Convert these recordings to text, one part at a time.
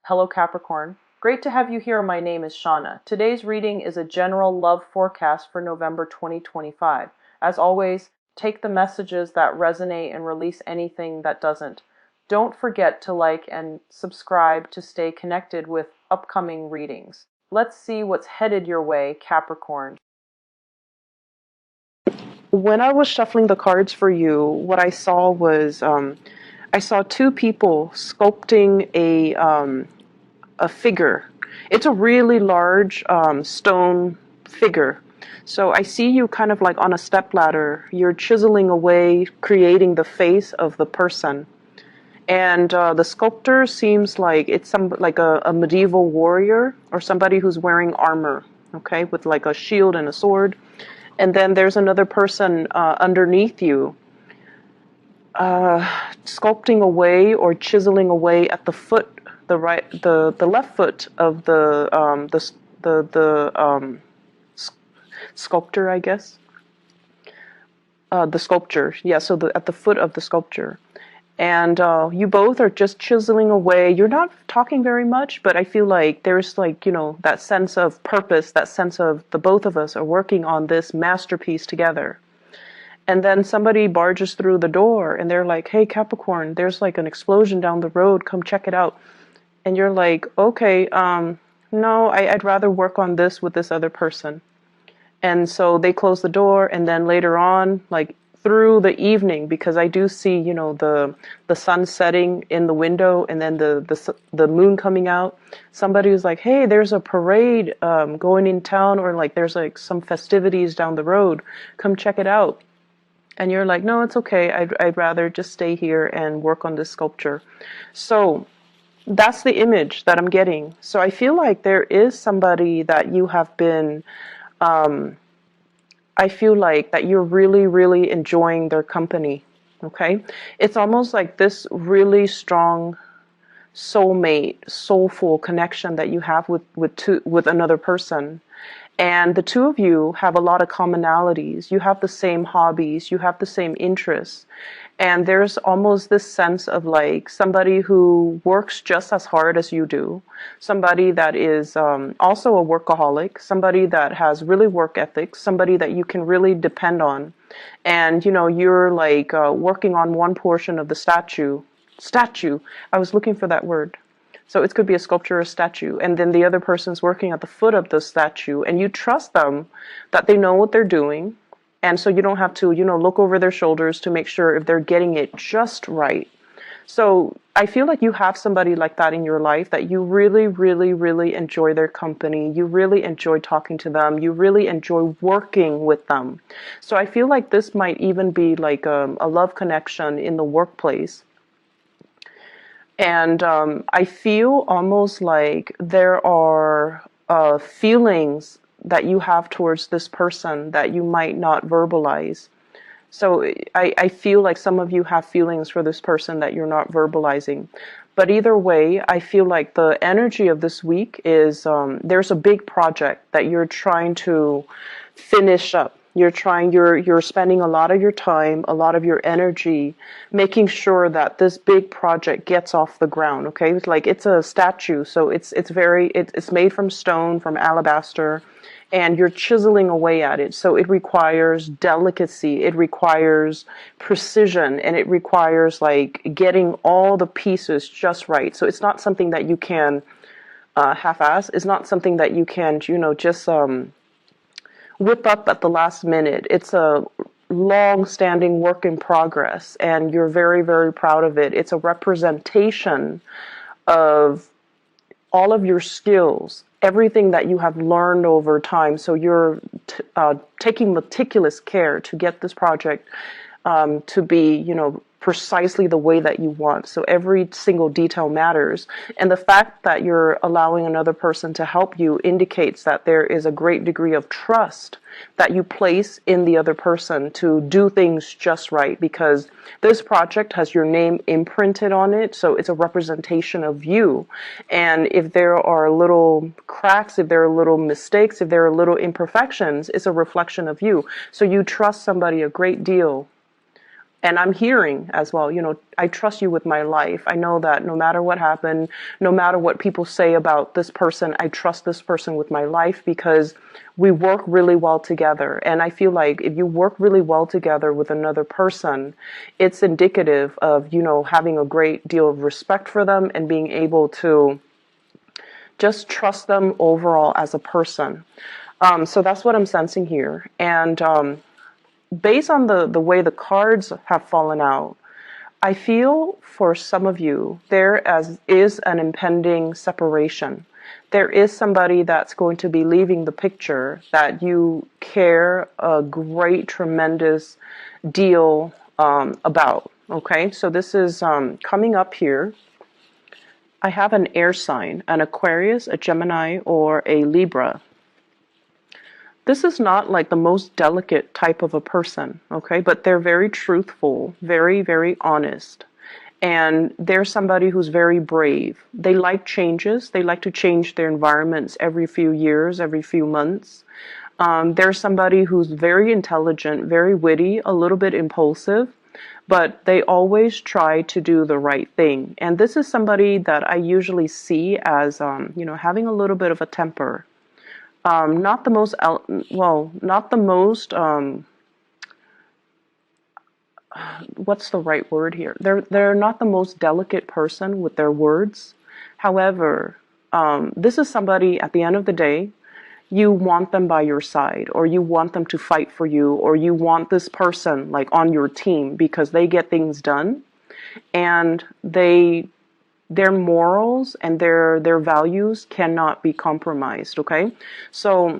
Hello Capricorn. Great to have you here. My name is Shauna. Today's reading is a general love forecast for November 2025. As always, take the messages that resonate and release anything that doesn't. Don't forget to like and subscribe to stay connected with upcoming readings. Let's see what's headed your way, Capricorn. When I was shuffling the cards for you, what I saw was I saw two people sculpting a figure. It's a really large stone figure. So I see you kind of like on a stepladder. You're chiseling away, creating the face of the person. And the sculptor seems like it's a medieval warrior or somebody who's wearing armor, okay, with like a shield and a sword. And then there's another person underneath you, sculpting away or chiseling away at the foot, the left foot of the sculptor, I guess. The sculpture, yeah. So at the foot of the sculpture. And you both are just chiseling away. You're not talking very much, but I feel like there's like, that sense of purpose, that sense of the both of us are working on this masterpiece together. And then somebody barges through the door and they're like, hey, Capricorn, there's like an explosion down the road. Come check it out. And you're like, okay, no, I'd rather work on this with this other person. And so they close the door, and then later on, like, through the evening, because I do see, the sun setting in the window and then the moon coming out. Somebody was like, hey, there's a parade going in town, or like there's like some festivities down the road. Come check it out. And you're like, no, it's okay. I'd rather just stay here and work on this sculpture. So that's the image that I'm getting. So I feel like there is somebody that you have been I feel like that you're really, really enjoying their company, okay? It's almost like this really strong soulmate, soulful connection that you have with another person. And the two of you have a lot of commonalities. You have the same hobbies, you have the same interests. And there's almost this sense of like somebody who works just as hard as you do, somebody that is also a workaholic, somebody that has really work ethics, somebody that you can really depend on. And, you're like working on one portion of the statue. I was looking for that word. So it could be a sculpture or a statue. And then the other person's working at the foot of the statue. And you trust them that they know what they're doing. And so you don't have to, look over their shoulders to make sure if they're getting it just right. So I feel like you have somebody like that in your life, that you really, really, really enjoy their company. You really enjoy talking to them. You really enjoy working with them. So I feel like this might even be like a love connection in the workplace. And I feel almost like there are feelings that you have towards this person that you might not verbalize. So I feel like some of you have feelings for this person that you're not verbalizing. But either way, I feel like the energy of this week is there's a big project that you're trying to finish up. You're spending a lot of your time, a lot of your energy, making sure that this big project gets off the ground. Okay, it's like it's a statue, so it's made from stone, from alabaster, and you're chiseling away at it. So it requires delicacy, it requires precision, and it requires like getting all the pieces just right. So it's not something that you can half-ass. It's not something that you can, just whip up at the last minute. It's a long-standing work in progress, and you're very, very proud of it. It's a representation of all of your skills, everything that you have learned over time. So you're taking meticulous care to get this project to be, precisely the way that you want. So every single detail matters. And the fact that you're allowing another person to help you indicates that there is a great degree of trust that you place in the other person to do things just right, because this project has your name imprinted on it. So it's a representation of you. And if there are little cracks, if there are little mistakes, if there are little imperfections, it's a reflection of you. So you trust somebody a great deal And I'm hearing as well, I trust you with my life. I know that no matter what happened, no matter what people say about this person, I trust this person with my life because we work really well together. And I feel like if you work really well together with another person, it's indicative of, having a great deal of respect for them and being able to just trust them overall as a person. So that's what I'm sensing here. And based on the way the cards have fallen out, I feel for some of you, is an impending separation. There is somebody that's going to be leaving the picture that you care a great, tremendous deal about. Okay, so this is coming up here. I have an air sign, an Aquarius, a Gemini, or a Libra. This is not like the most delicate type of a person, okay? But they're very truthful, very, very honest. And they're somebody who's very brave. They like changes. They like to change their environments every few years, every few months. They're somebody who's very intelligent, very witty, a little bit impulsive, but they always try to do the right thing. And this is somebody that I usually see as, having a little bit of a temper. Not the most, not the most, what's the right word here? They're not the most delicate person with their words. However, this is somebody at the end of the day, you want them by your side, or you want them to fight for you, or you want this person like on your team because they get things done and their morals and their values cannot be compromised, okay? So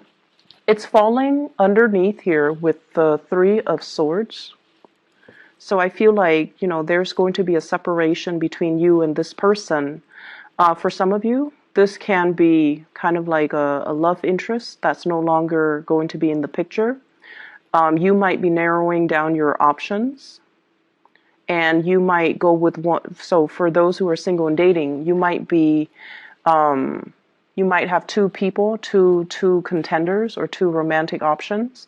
it's falling underneath here with the Three of Swords. So I feel like, there's going to be a separation between you and this person. For some of you, this can be kind of like a love interest that's no longer going to be in the picture. You might be narrowing down your options. And you might go with one. So for those who are single and dating, you might have two people, two contenders, or two romantic options,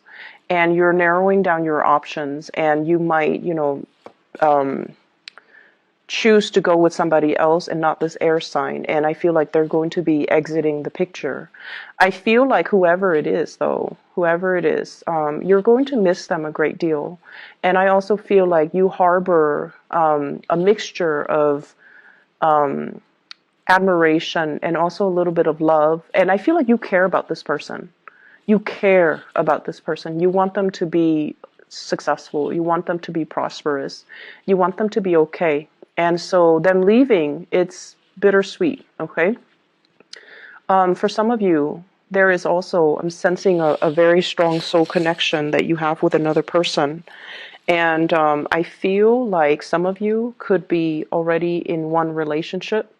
and you're narrowing down your options, and you might, choose to go with somebody else and not this air sign. And I feel like they're going to be exiting the picture. I feel like whoever it is, you're going to miss them a great deal. And I also feel like you harbor a mixture of admiration and also a little bit of love. And I feel like you care about this person. You care about this person. You want them to be successful. You want them to be prosperous. You want them to be okay. And so them leaving, it's bittersweet, okay? For some of you, there is also, I'm sensing a very strong soul connection that you have with another person. And I feel like some of you could be already in one relationship,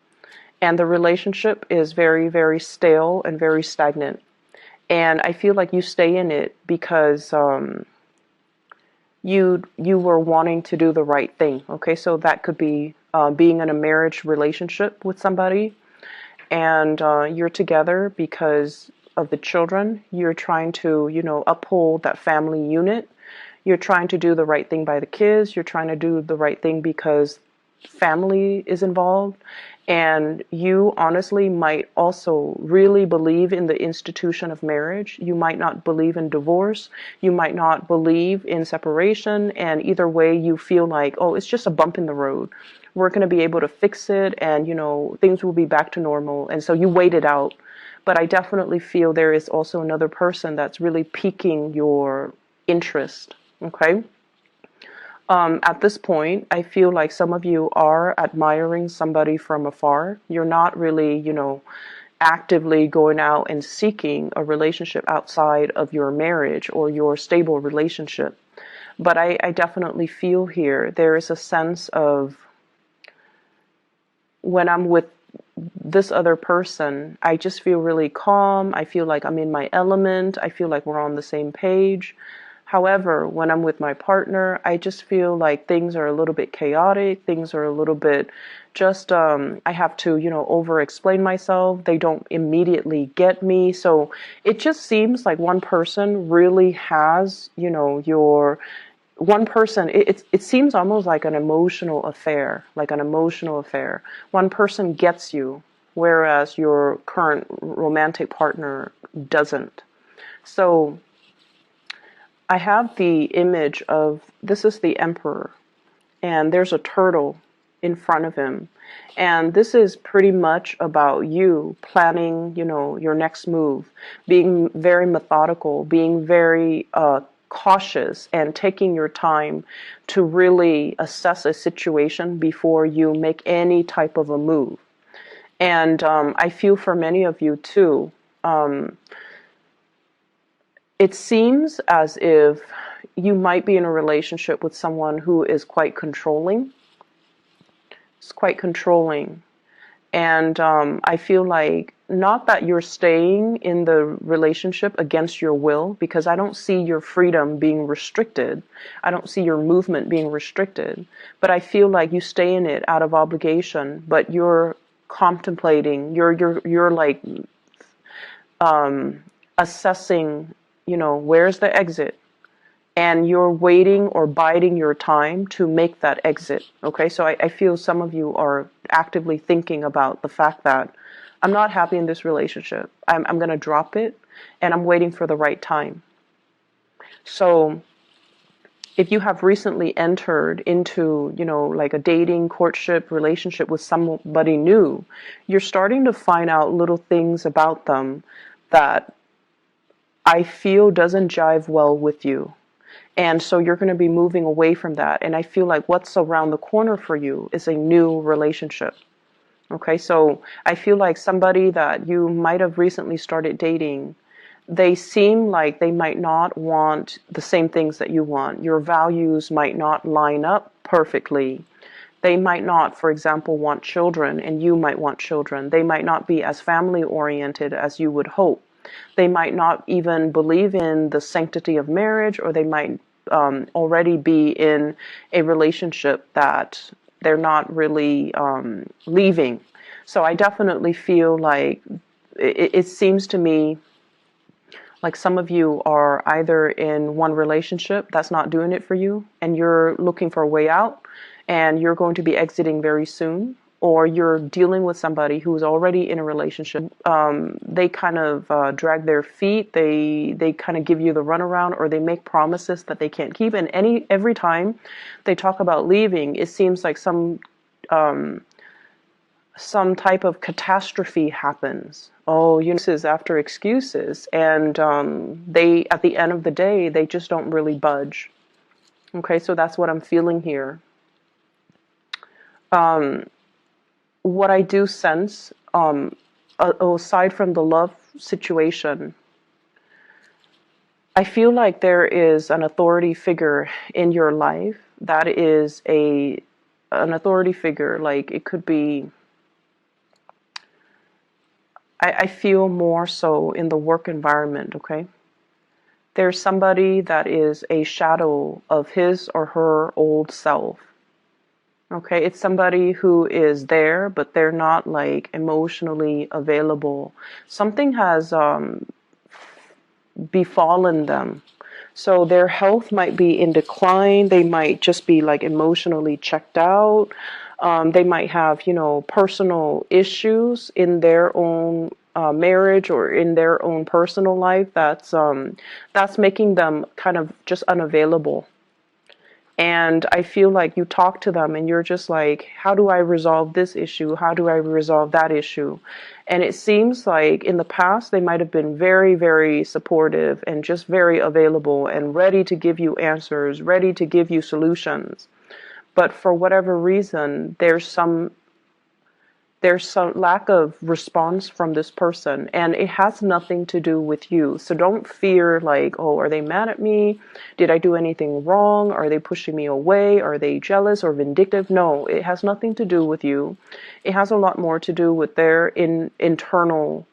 and the relationship is very, very stale and very stagnant. And I feel like you stay in it because you were wanting to do the right thing. Okay, so that could be being in a marriage relationship with somebody, and you're together because of the children. You're trying to, uphold that family unit. You're trying to do the right thing by the kids. You're trying to do the right thing because family is involved. And you honestly might also really believe in the institution of marriage. You might not believe in divorce. You might not believe in separation. And either way, you feel like, oh, it's just a bump in the road. We're going to be able to fix it, and, things will be back to normal. And so you wait it out. But I definitely feel there is also another person that's really piquing your interest. Okay? At this point, I feel like some of you are admiring somebody from afar. You're not really, actively going out and seeking a relationship outside of your marriage or your stable relationship. But I definitely feel here there is a sense of when I'm with this other person, I just feel really calm. I feel like I'm in my element. I feel like we're on the same page. However, when I'm with my partner, I just feel like things are a little bit chaotic. Things are a little bit just, I have to, over-explain myself. They don't immediately get me. So it just seems like one person really has, one person, it seems almost like an emotional affair, One person gets you, whereas your current romantic partner doesn't. So I have the image of, this is the emperor, and there's a turtle in front of him. And this is pretty much about you planning, your next move, being very methodical, being very cautious, and taking your time to really assess a situation before you make any type of a move. And I feel for many of you too, it seems as if you might be in a relationship with someone who is quite controlling. It's quite controlling. And I feel like, not that you're staying in the relationship against your will, because I don't see your freedom being restricted. I don't see your movement being restricted. But I feel like you stay in it out of obligation, but you're contemplating, you're like assessing, where's the exit? And you're waiting or biding your time to make that exit. Okay, so I feel some of you are actively thinking about the fact that I'm not happy in this relationship. I'm going to drop it, and I'm waiting for the right time. So if you have recently entered into, like a dating, courtship, relationship with somebody new, you're starting to find out little things about them that I feel doesn't jive well with you. And so you're going to be moving away from that. And I feel like what's around the corner for you is a new relationship. Okay, so I feel like somebody that you might have recently started dating, they seem like they might not want the same things that you want. Your values might not line up perfectly. They might not, for example, want children, and you might want children. They might not be as family oriented as you would hope. They might not even believe in the sanctity of marriage, or they might already be in a relationship that they're not really leaving. So I definitely feel like it seems to me like some of you are either in one relationship that's not doing it for you, and you're looking for a way out, and you're going to be exiting very soon, or you're dealing with somebody who's already in a relationship. They kind of drag their feet. They kind of give you the runaround, or they make promises that they can't keep. And every time they talk about leaving, it seems like some type of catastrophe happens. Oh, this is after excuses, and they, at the end of the day, they just don't really budge. Okay, so that's what I'm feeling here. What I do sense, aside from the love situation, I feel like there is an authority figure in your life that is an authority figure. Like, it could be, I feel more so in the work environment, okay? There's somebody that is a shadow of his or her old self. Okay, it's somebody who is there, but they're not like emotionally available. Something has befallen them. So their health might be in decline. They might just be like emotionally checked out. They might have, personal issues in their own marriage or in their own personal life that's making them kind of just unavailable. And I feel like you talk to them and you're just like, how do I resolve this issue? How do I resolve that issue? And it seems like in the past, they might have been very, very supportive and just very available and ready to give you answers, ready to give you solutions. But for whatever reason, there's some lack of response from this person, and it has nothing to do with you. So don't fear like, oh, are they mad at me? Did I do anything wrong? Are they pushing me away? Are they jealous or vindictive? No, it has nothing to do with you. It has a lot more to do with their internal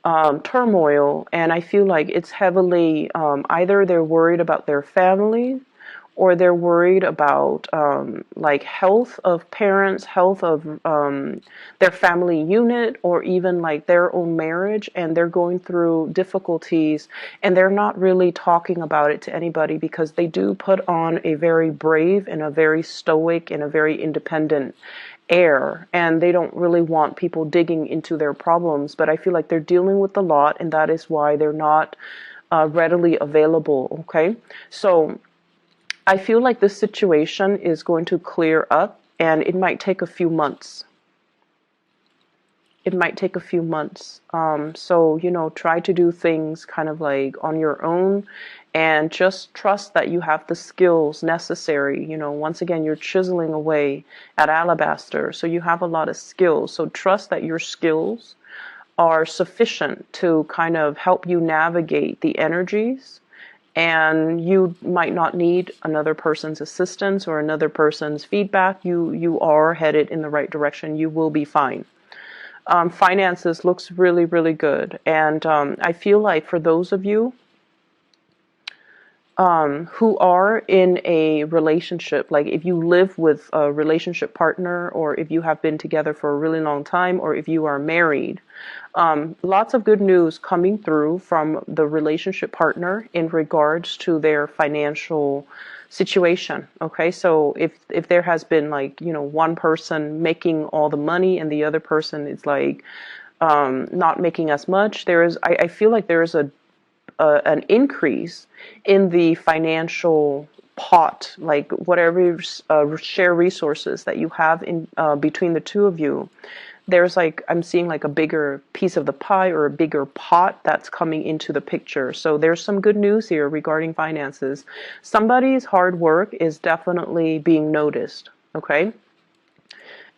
turmoil. And I feel like it's heavily either they're worried about their family, or they're worried about like health of parents, health of their family unit, or even like their own marriage, and they're going through difficulties and they're not really talking about it to anybody because they do put on a very brave and a very stoic and a very independent air, and they don't really want people digging into their problems. But I feel like they're dealing with a lot, and that is why they're not readily available. Okay, so I feel like this situation is going to clear up, and it might take a few months. It might take a few months. So, try to do things kind of like on your own, and just trust that you have the skills necessary. Once again, you're chiseling away at alabaster, so you have a lot of skills. So trust that your skills are sufficient to kind of help you navigate the energies, and you might not need another person's assistance or another person's feedback. You are headed in the right direction. You will be fine. Finances looks really, really good. And I feel like for those of you who are in a relationship, like if you live with a relationship partner, or if you have been together for a really long time, or if you are married, lots of good news coming through from the relationship partner in regards to their financial situation. Okay, so if there has been like one person making all the money and the other person is like not making as much, I feel like there is an increase in the financial pot, like whatever share resources that you have in between the two of you. There's like, I'm seeing like a bigger piece of the pie or a bigger pot that's coming into the picture. So there's some good news here regarding finances. Somebody's hard work is definitely being noticed. Okay.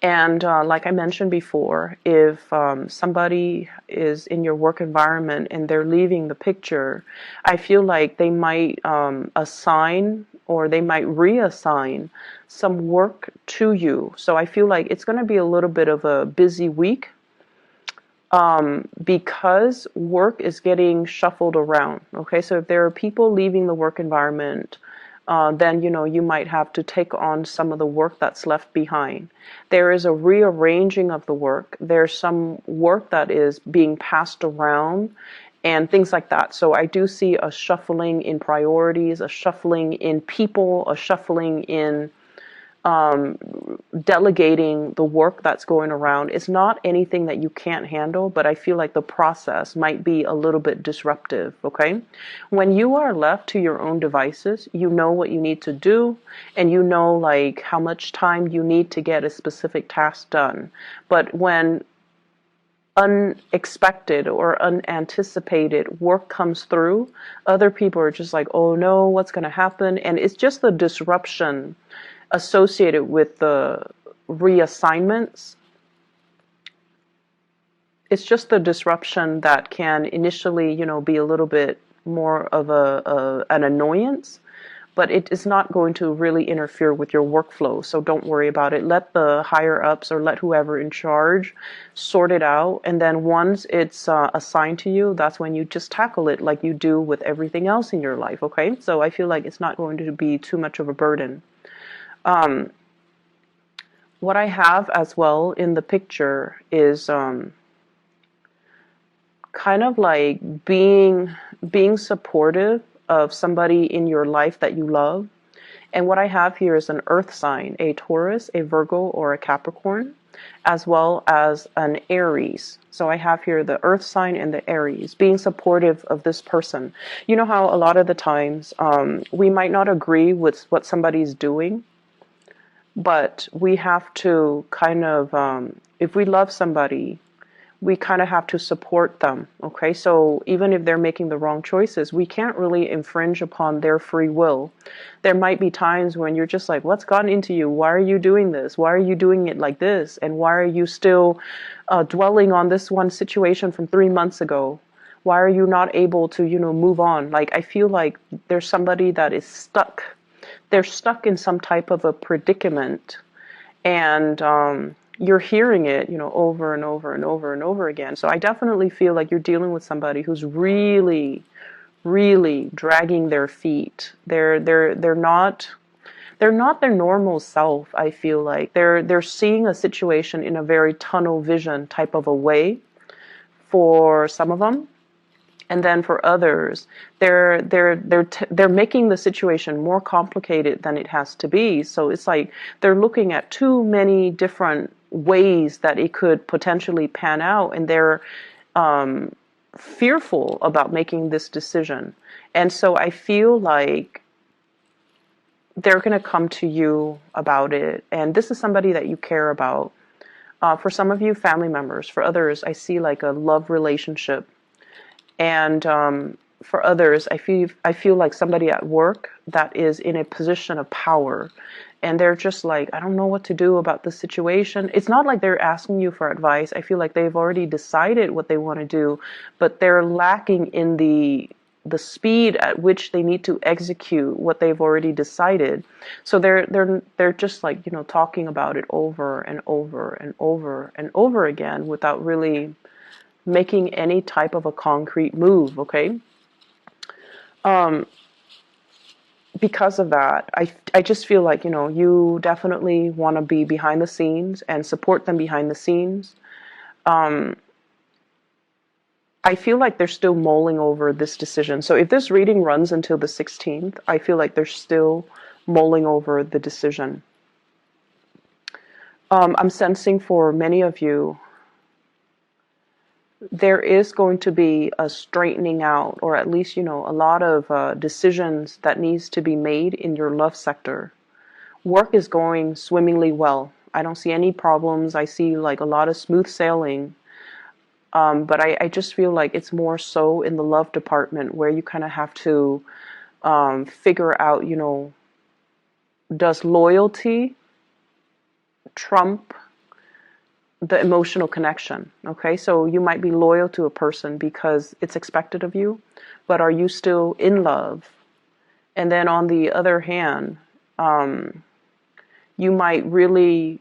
And like I mentioned before, if somebody is in your work environment and they're leaving the picture, I feel like they might assign, or they might reassign some work to you. So I feel like it's going to be a little bit of a busy week because work is getting shuffled around. Okay, so if there are people leaving the work environment, then you might have to take on some of the work that's left behind. There is a rearranging of the work. There's some work that is being passed around and things like that. So I do see a shuffling in priorities, a shuffling in people, a shuffling in delegating the work that's going around. It's not anything that you can't handle, but I feel like the process might be a little bit disruptive. Okay, when you are left to your own devices, you know what you need to do, and you know like how much time you need to get a specific task done. But when unexpected or unanticipated work comes through, other people are just like, oh no, what's going to happen? And it's just the disruption associated with the reassignments. It's just the disruption that can initially, be a little bit more of an annoyance, but it is not going to really interfere with your workflow. So don't worry about it. Let the higher ups or let whoever in charge sort it out. And then once it's assigned to you, that's when you just tackle it like you do with everything else in your life. Okay, so I feel like it's not going to be too much of a burden. What I have as well in the picture is kind of like being supportive of somebody in your life that you love. And what I have here is an earth sign, a Taurus, a Virgo, or a Capricorn, as well as an Aries. So I have here the earth sign and the Aries, being supportive of this person. You know how a lot of the times we might not agree with what somebody's doing, but we have to kind of, if we love somebody, we kind of have to support them. Okay, so even if they're making the wrong choices, we can't really infringe upon their free will. There might be times when you're just like, what's gotten into you? Why are you doing this? Why are you doing it like this? And why are you still dwelling on this one situation from 3 months ago? Why are you not able to, move on? Like, I feel like there's somebody that is stuck. They're stuck in some type of a predicament, and you're hearing it, over and over and over and over again. So I definitely feel like you're dealing with somebody who's really, really dragging their feet. They're not they're not their normal self. I feel like they're seeing a situation in a very tunnel vision type of a way for some of them. And then for others, they're making the situation more complicated than it has to be. So it's like they're looking at too many different ways that it could potentially pan out, and they're fearful about making this decision. And so I feel like they're going to come to you about it. And this is somebody that you care about. For some of you, family members. For others, I see like a love relationship. And for others, I feel like somebody at work that is in a position of power, and they're just like, I don't know what to do about this situation. It's not like they're asking you for advice. I feel like they've already decided what they want to do, but they're lacking in the speed at which they need to execute what they've already decided. So they're just like, talking about it over and over and over and over again without really making any type of a concrete move, okay? Because of that, I just feel like, you definitely want to be behind the scenes and support them behind the scenes. I feel like they're still mulling over this decision. So if this reading runs until the 16th, I feel like they're still mulling over the decision. I'm sensing for many of you, there is going to be a straightening out, or at least, a lot of decisions that needs to be made in your love sector. Work is going swimmingly well. I don't see any problems. I see like a lot of smooth sailing. But I just feel like it's more so in the love department where you kind of have to figure out, does loyalty trump the emotional connection? Okay, so you might be loyal to a person because it's expected of you, but are you still in love? And then on the other hand, you might really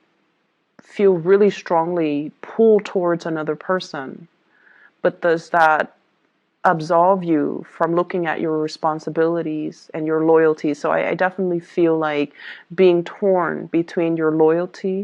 feel really strongly pulled towards another person, but does that absolve you from looking at your responsibilities and your loyalty? So I definitely feel like being torn between your loyalty